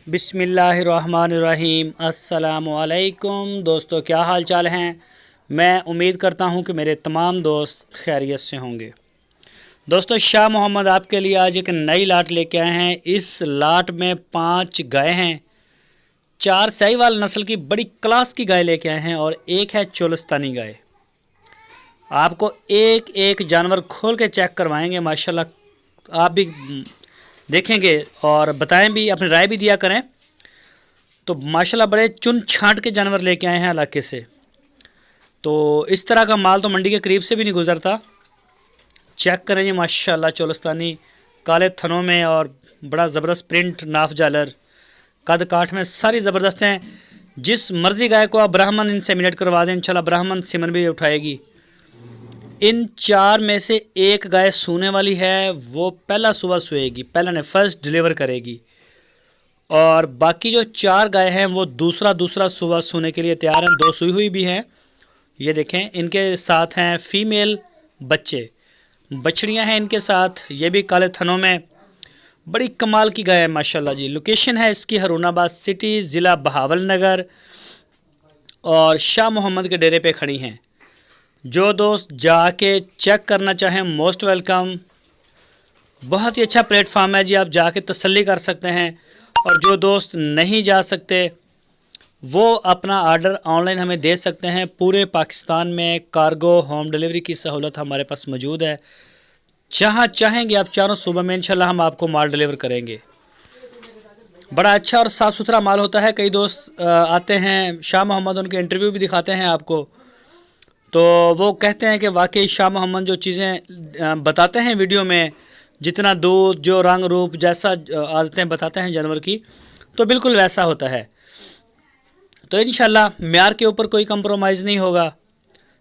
बिस्मिल्लाहिर्रहमानिर्रहीम। अस्सलामुअलैकुम दोस्तों, क्या हाल चाल हैं। मैं उम्मीद करता हूं कि मेरे तमाम दोस्त खैरियत से होंगे। दोस्तों, शाह मोहम्मद आपके लिए आज एक नई लाट लेके आए हैं। इस लाट में 5 गाय हैं, 4 साहिवाल नस्ल की बड़ी क्लास की गाय लेके आए हैं और एक है चोलस्तानी गाय। आपको एक एक जानवर खोल के चेक करवाएंगे। माशाल्लाह आप भी देखेंगे और बताएं भी, अपनी राय भी दिया करें। तो माशाल्लाह बड़े चुन छांट के जानवर लेके आए हैं इलाके से। तो इस तरह का माल तो मंडी के करीब से भी नहीं गुजरता। चेक करें ये माशाल्लाह चोलस्तानी काले थनों में और बड़ा ज़बरदस्त प्रिंट, नाफ जालर, कद काठ में सारी ज़बरदस्त हैं। जिस मर्ज़ी गाय को आप ब्राह्मण इनसेमिनेट करवा दें, इंशाल्लाह ब्राह्मण सिमन भी उठाएगी। इन 4 में से एक गाय सूने वाली है, वो पहला सुबह सोएगी, पहला ने फर्स्ट डिलीवर करेगी। और बाकी जो 4 गाय हैं वो दूसरा सुबह सोने के लिए तैयार हैं। 2 सुई हुई भी हैं, ये देखें। इनके साथ हैं फीमेल बच्चे, बछड़ियां हैं इनके साथ। ये भी काले थनों में बड़ी कमाल की गाय है माशाल्लाह जी। लोकेशन है इसकी हरुणाबाद सिटी, ज़िला बहावल नगर, और शाह मोहम्मद के डेरे पे खड़ी हैं। जो दोस्त जाके चेक करना चाहें, मोस्ट वेलकम। बहुत ही अच्छा प्लेटफार्म है जी, आप जाके तसल्ली कर सकते हैं। और जो दोस्त नहीं जा सकते वो अपना ऑर्डर ऑनलाइन हमें दे सकते हैं। पूरे पाकिस्तान में कार्गो होम डिलीवरी की सहूलत हमारे पास मौजूद है। जहाँ चाहेंगे आप, चारों सूबों में इंशाल्लाह हम आपको माल डिलीवर करेंगे। बड़ा अच्छा और साफ़ सुथरा माल होता है। कई दोस्त आते हैं शाह मोहम्मद, उनके इंटरव्यू भी दिखाते हैं आपको, तो वो कहते हैं कि वाकई शाह मोहम्मद जो चीज़ें बताते हैं वीडियो में, जितना दूध, जो रंग रूप, जैसा आदतें बताते हैं जानवर की, तो बिल्कुल वैसा होता है। तो इंशाल्लाह म्यार के ऊपर कोई कंप्रोमाइज़ नहीं होगा।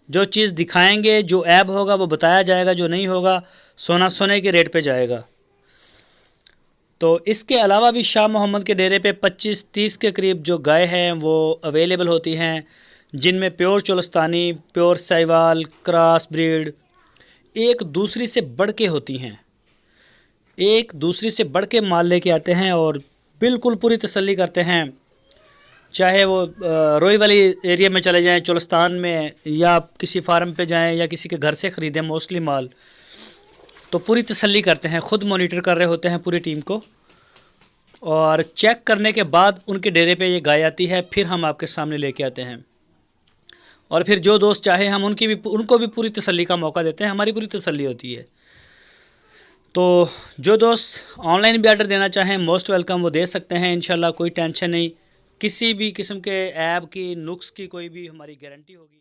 जो चीज़ दिखाएंगे, जो ऐब होगा वो बताया जाएगा, जो नहीं होगा सोना सोने के रेट पे जाएगा। तो इसके अलावा भी शाह मोहम्मद के डेरे पे 25-30 के करीब जो गाय हैं वो अवेलेबल होती हैं, जिनमें pure Cholistani, pure Sahiwal, cross breed एक दूसरी से बढ़ के होती हैं। एक दूसरी से बढ़ के माल लेके आते हैं और बिल्कुल पूरी तसल्ली करते हैं। चाहे वो रोई वाली एरिया में चले जाएं, चोलस्तान में, या किसी फार्म पे जाएं, या किसी के घर से ख़रीदें मोस्टली माल, तो पूरी तसल्ली करते हैं। ख़ुद मॉनिटर कर रहे होते हैं पूरी टीम को, और चेक करने के बाद उनके डेरे पे ये गाय आती है। फिर हम आपके सामने लेके आते हैं, और फिर जो दोस्त चाहे हम उनको भी पूरी तसल्ली का मौका देते हैं। हमारी पूरी तसल्ली होती है। तो जो दोस्त ऑनलाइन भी ऑर्डर देना चाहें, मोस्ट वेलकम, वो दे सकते हैं इंशाल्लाह। कोई टेंशन नहीं, किसी भी किस्म के ऐब की, नुक्स की कोई भी हमारी गारंटी होगी।